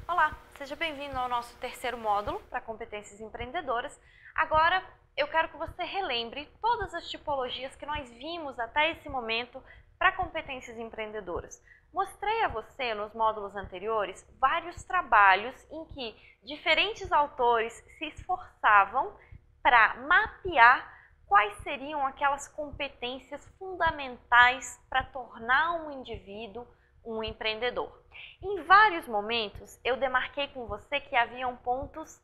Olá, seja bem-vindo ao nosso terceiro módulo para competências empreendedoras. Agora eu quero que você relembre todas as tipologias que nós vimos até esse momento para competências empreendedoras. Mostrei a você nos módulos anteriores vários trabalhos em que diferentes autores se esforçavam para mapear quais seriam aquelas competências fundamentais para tornar um indivíduo um empreendedor. Em vários momentos eu demarquei com você que haviam pontos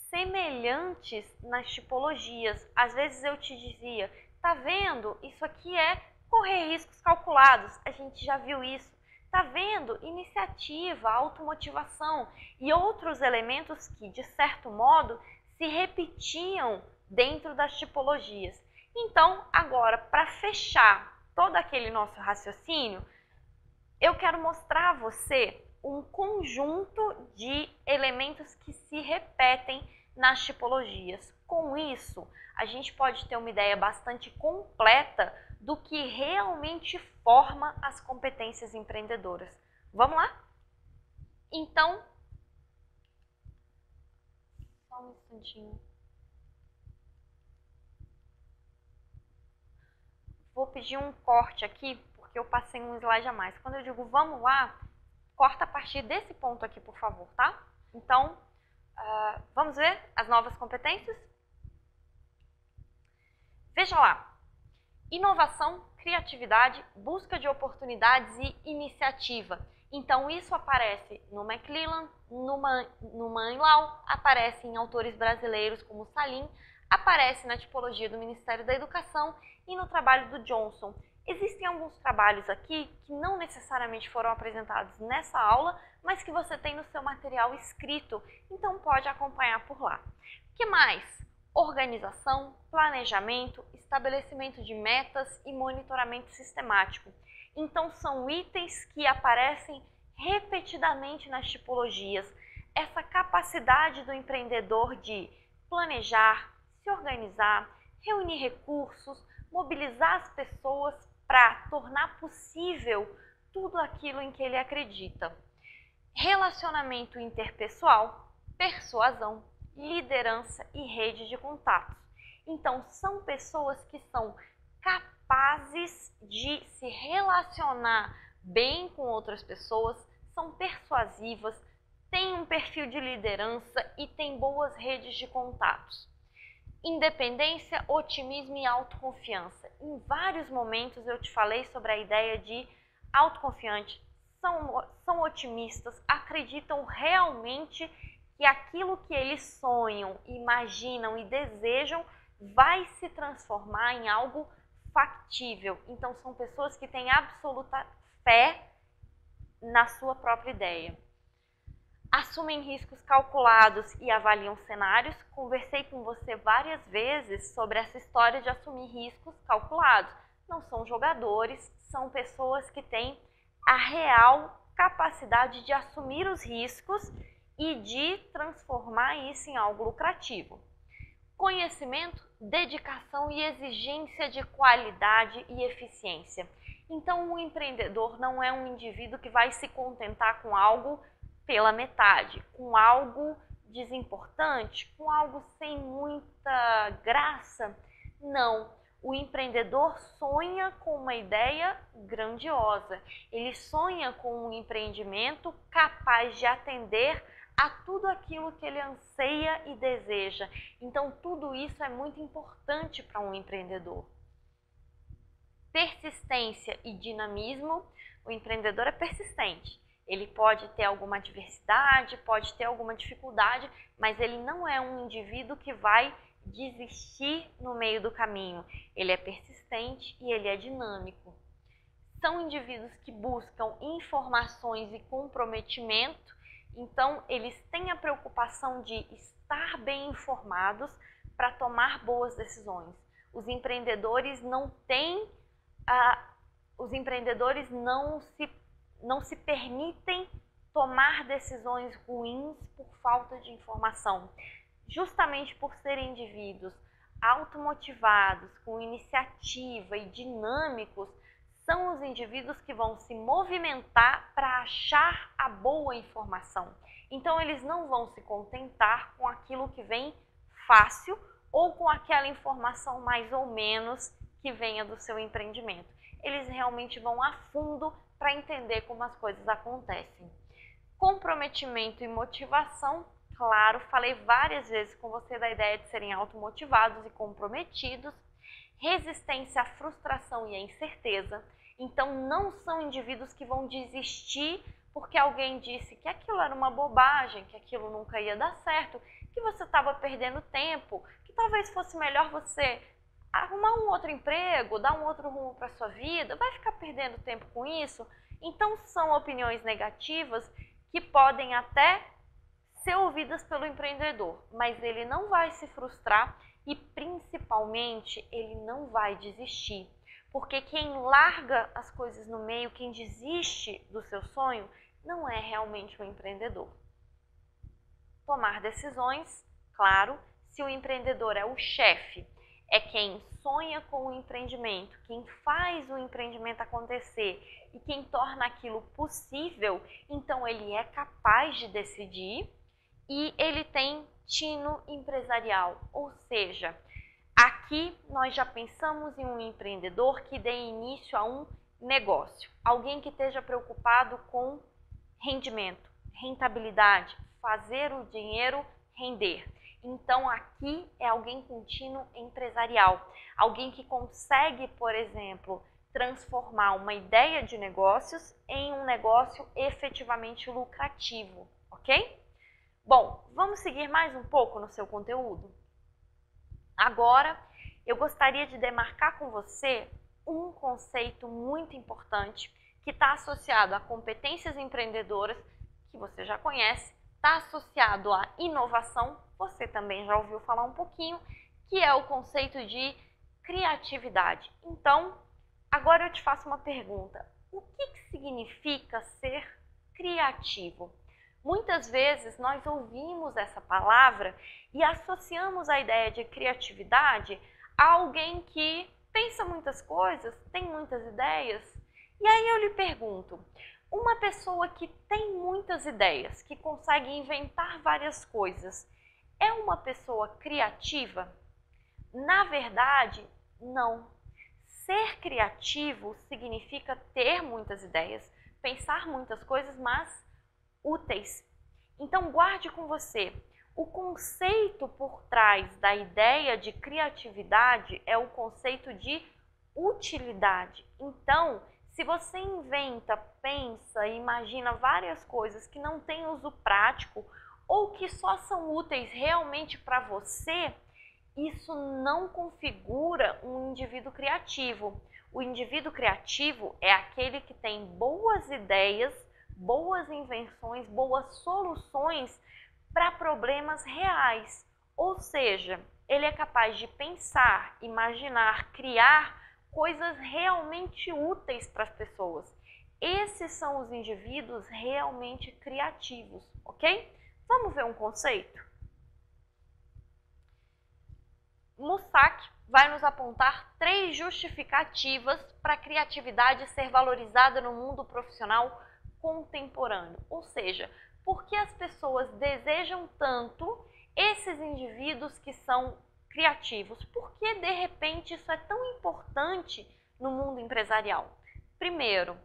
semelhantes nas tipologias. Às vezes eu te dizia, tá vendo? Isso aqui é correr riscos calculados, a gente já viu isso. Tá vendo? Iniciativa, automotivação e outros elementos que, de certo modo, se repetiam dentro das tipologias. Então, agora, para fechar todo aquele nosso raciocínio, eu quero mostrar a você um conjunto de elementos que se repetem nas tipologias. Com isso, a gente pode ter uma ideia bastante completa do que realmente forma as competências empreendedoras. Vamos lá? Então, só um instantinho. Vou pedir um corte aqui, porque eu passei um slide a mais. Quando eu digo vamos lá, corta a partir desse ponto aqui, por favor, tá? Então, vamos ver as novas competências? Veja lá. Inovação, criatividade, busca de oportunidades e iniciativa. Então, isso aparece no McClellan, no Manlau, aparece em autores brasileiros como Salim, aparece na tipologia do Ministério da Educação e no trabalho do Johnson. Existem alguns trabalhos aqui que não necessariamente foram apresentados nessa aula, mas que você tem no seu material escrito, então pode acompanhar por lá. O que mais? Organização, planejamento, estabelecimento de metas e monitoramento sistemático. Então são itens que aparecem repetidamente nas tipologias. Essa capacidade do empreendedor de planejar, se organizar, reunir recursos, mobilizar as pessoas para tornar possível tudo aquilo em que ele acredita. Relacionamento interpessoal, persuasão, liderança e rede de contatos. Então, são pessoas que são capazes de se relacionar bem com outras pessoas, são persuasivas, têm um perfil de liderança e têm boas redes de contatos. Independência, otimismo e autoconfiança. Em vários momentos eu te falei sobre a ideia de autoconfiante, são otimistas, acreditam realmente que aquilo que eles sonham, imaginam e desejam vai se transformar em algo factível. Então são pessoas que têm absoluta fé na sua própria ideia. Assumem riscos calculados e avaliam cenários. Conversei com você várias vezes sobre essa história de assumir riscos calculados. Não são jogadores, são pessoas que têm a real capacidade de assumir os riscos e de transformar isso em algo lucrativo. Conhecimento, dedicação e exigência de qualidade e eficiência. Então, um empreendedor não é um indivíduo que vai se contentar com algo pela metade, com algo desimportante, com algo sem muita graça. Não, o empreendedor sonha com uma ideia grandiosa, ele sonha com um empreendimento capaz de atender a tudo aquilo que ele anseia e deseja. Então, tudo isso é muito importante para um empreendedor. Persistência e dinamismo. O empreendedor é persistente. Ele pode ter alguma adversidade, pode ter alguma dificuldade, mas ele não é um indivíduo que vai desistir no meio do caminho. Ele é persistente e ele é dinâmico. São indivíduos que buscam informações e comprometimento, então eles têm a preocupação de estar bem informados para tomar boas decisões. Os empreendedores não se permitem tomar decisões ruins por falta de informação. Justamente por serem indivíduos automotivados, com iniciativa e dinâmicos, são os indivíduos que vão se movimentar para achar a boa informação. Então, eles não vão se contentar com aquilo que vem fácil ou com aquela informação mais ou menos que venha do seu empreendimento. Eles realmente vão a fundo para entender como as coisas acontecem. Comprometimento e motivação, claro, falei várias vezes com você da ideia de serem automotivados e comprometidos. Resistência à frustração e à incerteza. Então, não são indivíduos que vão desistir porque alguém disse que aquilo era uma bobagem, que aquilo nunca ia dar certo, que você estava perdendo tempo, que talvez fosse melhor você arrumar um outro emprego, dar um outro rumo para a sua vida, vai ficar perdendo tempo com isso? Então, são opiniões negativas que podem até ser ouvidas pelo empreendedor, mas ele não vai se frustrar e, principalmente, ele não vai desistir. Porque quem larga as coisas no meio, quem desiste do seu sonho, não é realmente um empreendedor. Tomar decisões, claro, se o empreendedor é o chefe, é quem sonha com o empreendimento, quem faz o empreendimento acontecer e quem torna aquilo possível, então ele é capaz de decidir e ele tem tino empresarial, ou seja, aqui nós já pensamos em um empreendedor que dê início a um negócio, alguém que esteja preocupado com rendimento, rentabilidade, fazer o dinheiro render. Então aqui é alguém com tino empresarial, alguém que consegue, por exemplo, transformar uma ideia de negócios em um negócio efetivamente lucrativo, ok? Bom, vamos seguir mais um pouco no seu conteúdo? Agora, eu gostaria de demarcar com você um conceito muito importante que está associado a competências empreendedoras, que você já conhece, está associado à inovação, você também já ouviu falar um pouquinho, que é o conceito de criatividade. Então, agora eu te faço uma pergunta. O que significa ser criativo? Muitas vezes nós ouvimos essa palavra e associamos a ideia de criatividade a alguém que pensa muitas coisas, tem muitas ideias. E aí eu lhe pergunto, uma pessoa que tem muitas ideias, que consegue inventar várias coisas, é uma pessoa criativa? Na verdade, não. Ser criativo significa ter muitas ideias, pensar muitas coisas, mas úteis. Então guarde com você, o conceito por trás da ideia de criatividade é o conceito de utilidade. Então, se você inventa, pensa e imagina várias coisas que não têm uso prático ou que só são úteis realmente para você, isso não configura um indivíduo criativo. O indivíduo criativo é aquele que tem boas ideias, boas invenções, boas soluções para problemas reais. Ou seja, ele é capaz de pensar, imaginar, criar coisas realmente úteis para as pessoas. Esses são os indivíduos realmente criativos, ok? Vamos ver um conceito? Mussac vai nos apontar 3 justificativas para a criatividade ser valorizada no mundo profissional contemporâneo. Ou seja, por que as pessoas desejam tanto esses indivíduos que são criativos? Por que, de repente, isso é tão importante no mundo empresarial? Primeiro,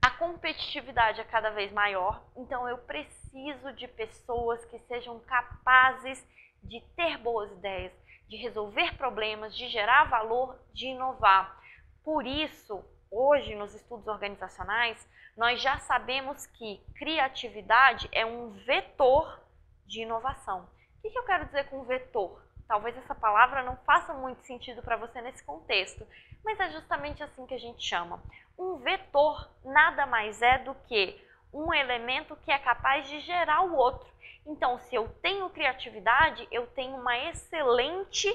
a competitividade é cada vez maior, então eu preciso de pessoas que sejam capazes de ter boas ideias, de resolver problemas, de gerar valor, de inovar. Por isso, hoje, nos estudos organizacionais, nós já sabemos que criatividade é um vetor de inovação. O que eu quero dizer com vetor? Talvez essa palavra não faça muito sentido para você nesse contexto, mas é justamente assim que a gente chama. Um vetor nada mais é do que um elemento que é capaz de gerar o outro. Então, se eu tenho criatividade, eu tenho uma excelente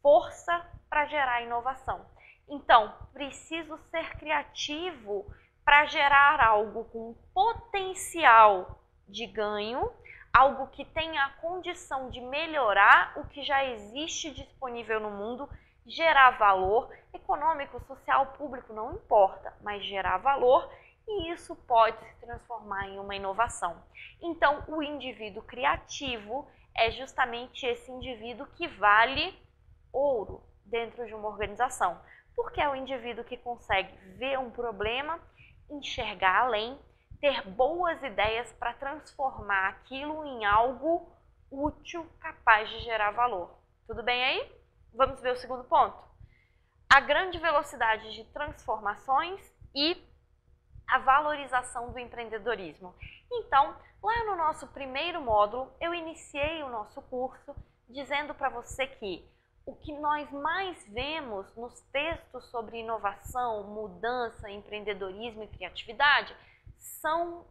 força para gerar inovação. Então, preciso ser criativo para gerar algo com potencial de ganho, algo que tenha a condição de melhorar o que já existe disponível no mundo, gerar valor econômico, social, público, não importa, mas gerar valor, e isso pode se transformar em uma inovação. Então, o indivíduo criativo é justamente esse indivíduo que vale ouro dentro de uma organização, porque é o indivíduo que consegue ver um problema, enxergar além, ter boas ideias para transformar aquilo em algo útil, capaz de gerar valor. Tudo bem aí? Vamos ver o segundo ponto. A grande velocidade de transformações e a valorização do empreendedorismo. Então, lá no nosso primeiro módulo, eu iniciei o nosso curso dizendo para você que o que nós mais vemos nos textos sobre inovação, mudança, empreendedorismo e criatividade são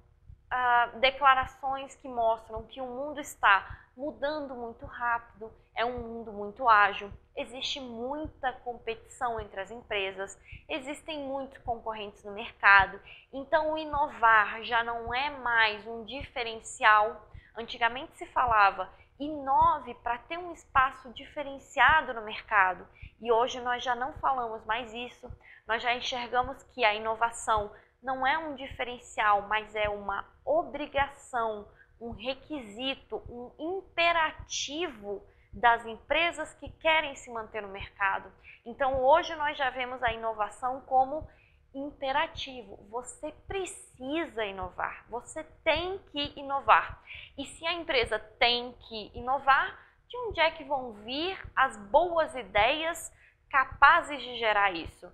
declarações que mostram que o mundo está mudando muito rápido, é um mundo muito ágil, existe muita competição entre as empresas, existem muitos concorrentes no mercado, então o inovar já não é mais um diferencial. Antigamente se falava inove para ter um espaço diferenciado no mercado, e hoje nós já não falamos mais isso, nós já enxergamos que a inovação não é um diferencial, mas é uma obrigação, um requisito, um imperativo das empresas que querem se manter no mercado. Então, hoje nós já vemos a inovação como imperativo. Você precisa inovar, você tem que inovar. E se a empresa tem que inovar, de onde é que vão vir as boas ideias capazes de gerar isso?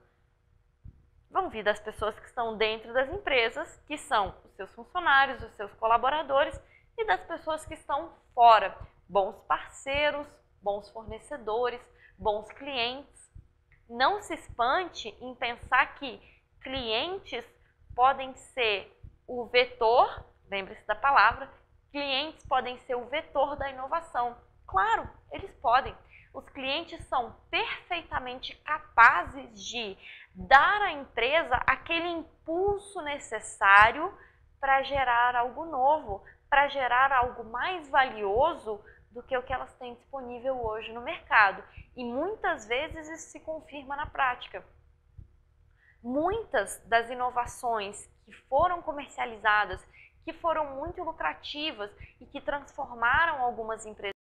Vão vir das pessoas que estão dentro das empresas, que são os seus funcionários, os seus colaboradores, e das pessoas que estão fora, bons parceiros, bons fornecedores, bons clientes. Não se espante em pensar que clientes podem ser o vetor, lembre-se da palavra, clientes podem ser o vetor da inovação. Claro, eles podem. Os clientes são perfeitamente capazes de dar à empresa aquele impulso necessário para gerar algo novo, para gerar algo mais valioso do que o que elas têm disponível hoje no mercado. E muitas vezes isso se confirma na prática. Muitas das inovações que foram comercializadas, que foram muito lucrativas e que transformaram algumas empresas